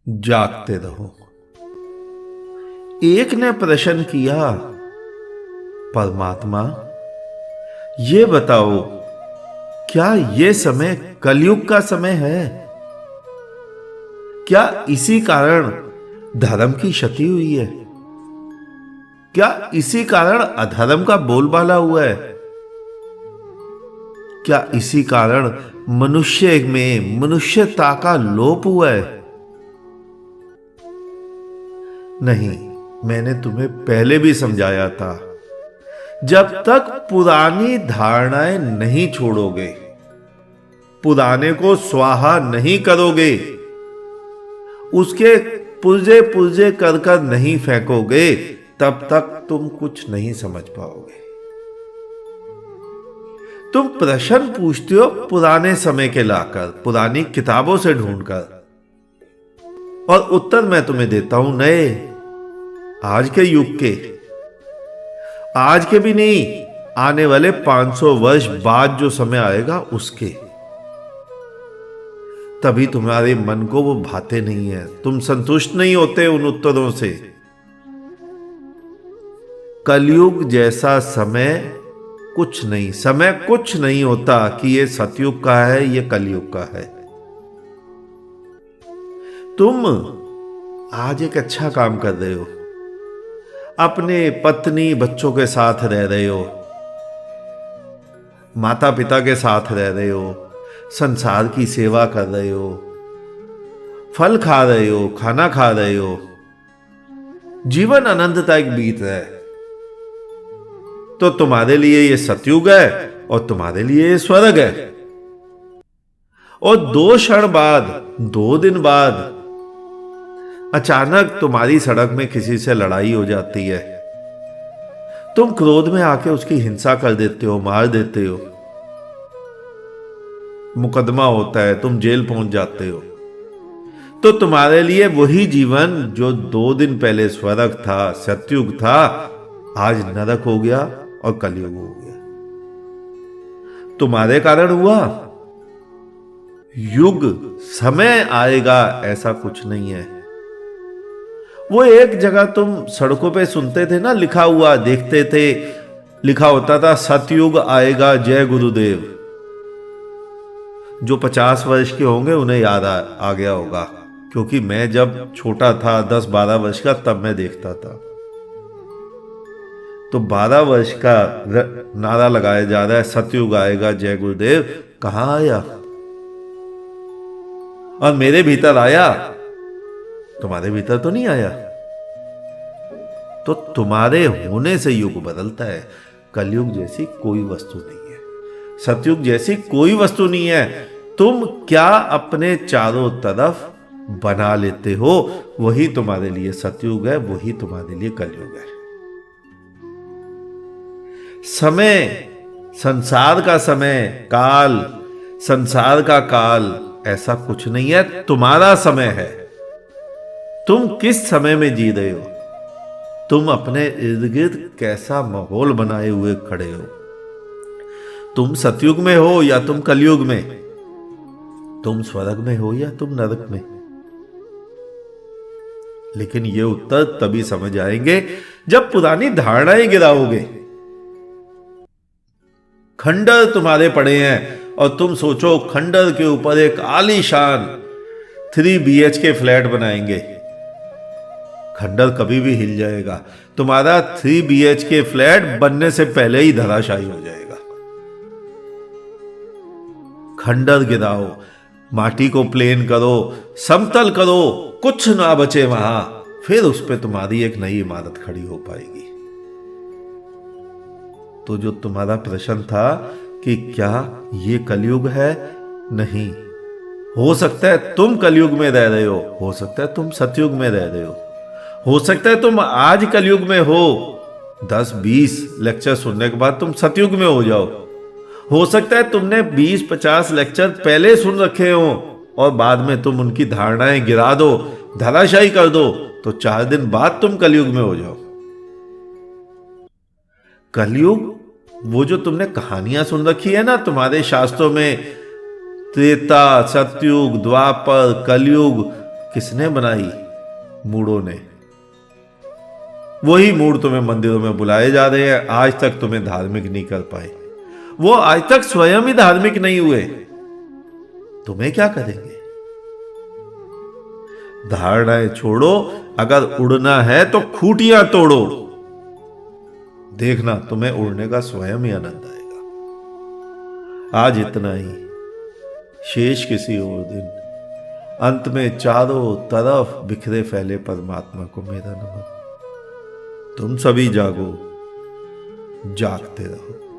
जागते रहो। एक ने प्रश्न किया, परमात्मा ये बताओ, क्या ये समय कलयुग का समय है? क्या इसी कारण धर्म की क्षति हुई है? क्या इसी कारण अधर्म का बोलबाला हुआ है? क्या इसी कारण मनुष्य में मनुष्यता का लोप हुआ है? नहीं, मैंने तुम्हें पहले भी समझाया था, जब तक पुरानी धारणाएं नहीं छोड़ोगे, पुराने को स्वाहा नहीं करोगे, उसके पुर्जे पुर्जे कर कर नहीं फेंकोगे, तब तक तुम कुछ नहीं समझ पाओगे। तुम प्रश्न पूछते हो पुराने समय के लाकर, पुरानी किताबों से ढूंढकर, और उत्तर मैं तुम्हें देता हूं नए, आज के युग के। आज के भी नहीं, आने वाले 500 वर्ष बाद जो समय आएगा उसके। तभी तुम्हारे मन को वो भाते नहीं है, तुम संतुष्ट नहीं होते उन उत्तरों से। कलयुग जैसा समय कुछ नहीं, समय कुछ नहीं होता कि ये सतयुग का है, ये कलयुग का है। तुम आज एक अच्छा काम कर रहे हो, अपने पत्नी बच्चों के साथ रह रहे हो, माता पिता के साथ रह रहे हो, संसार की सेवा कर रहे हो, फल खा रहे हो, खाना खा रहे हो, जीवन अनंतदायक बीत रहा है। तो तुम्हारे लिए ये सतयुग है और तुम्हारे लिए ये स्वर्ग है। और 2 क्षण बाद, 2 दिन बाद अचानक तुम्हारी सड़क में किसी से लड़ाई हो जाती है। तुम क्रोध में आके उसकी हिंसा कर देते हो, मार देते हो, मुकदमा होता है, तुम जेल पहुंच जाते हो। तो तुम्हारे लिए वही जीवन जो 2 दिन पहले स्वर्ग था, सतयुग था, आज नरक हो गया और कलयुग हो गया। तुम्हारे कारण हुआ। युग समय आएगा ऐसा कुछ नहीं है। वो एक जगह तुम सड़कों पे सुनते थे ना, लिखा हुआ देखते थे, लिखा होता था सतयुग आएगा, जय गुरुदेव। जो 50 वर्ष के होंगे उन्हें याद आ गया होगा, क्योंकि मैं जब छोटा था 10-12 वर्ष का, तब मैं देखता था। तो 12 वर्ष का नारा लगाया जा रहा है, सतयुग आएगा, जय गुरुदेव। कहां आया? और मेरे भीतर आया, तुम्हारे भीतर तो नहीं आया। तो तुम्हारे होने से युग बदलता है। कलयुग जैसी कोई वस्तु नहीं है, सतयुग जैसी कोई वस्तु नहीं है। तुम क्या अपने चारों तरफ बना लेते हो, वही तुम्हारे लिए सतयुग है, वही तुम्हारे लिए कलयुग है। समय, संसार का समय, काल, संसार का काल ऐसा कुछ नहीं है, तुम्हारा समय है। तुम किस समय में जी रहे हो? तुम अपने इर्द गिर्द कैसा माहौल बनाए हुए खड़े हो? तुम सतयुग में हो या तुम कलयुग में? तुम स्वर्ग में हो या तुम नरक में? लेकिन ये उत्तर तभी समझ आएंगे जब पुरानी धारणाएं गिराओगे। खंडर तुम्हारे पड़े हैं और तुम सोचो खंडर के ऊपर एक आलीशान 3 BHK फ्लैट बनाएंगे। खंडर कभी भी हिल जाएगा, तुम्हारा 3 BHK फ्लैट बनने से पहले ही धराशायी हो जाएगा। खंडर गिराओ, माटी को प्लेन करो, समतल करो, कुछ ना बचे वहां, फिर उस पे तुम्हारी एक नई इमारत खड़ी हो पाएगी। तो जो तुम्हारा प्रश्न था कि क्या ये कलयुग है, नहीं। हो सकता है तुम कलयुग में रह रहे हो सकता है तुम सतयुग में रह रहे हो सकता है तुम आज कलयुग में हो, 10-20 लेक्चर सुनने के बाद तुम सतयुग में हो जाओ। हो सकता है तुमने 20-50 लेक्चर पहले सुन रखे हो और बाद में तुम उनकी धारणाएं गिरा दो, धराशायी कर दो, तो 4 दिन बाद तुम कलयुग में हो जाओ। कलयुग, वो जो तुमने कहानियां सुन रखी है ना तुम्हारे शास्त्रों में, त्रेता, सतयुग, द्वापर, कलयुग, किसने बनाई? मूढ़ों ने। वही मूढ़ तुम्हें मंदिरों में बुलाए जा रहे हैं, आज तक तुम्हें धार्मिक नहीं कर पाए। वो आज तक स्वयं ही धार्मिक नहीं हुए, तुम्हें क्या करेंगे? धारणाएं छोड़ो, अगर उड़ना है तो खूंटियां तोड़ो। देखना तुम्हें उड़ने का स्वयं ही आनंद आएगा। आज इतना ही, शेष किसी और दिन। अंत में चारों तरफ बिखरे फैले परमात्मा को मेरा नमन। तुम सभी जागो, जागते रहो।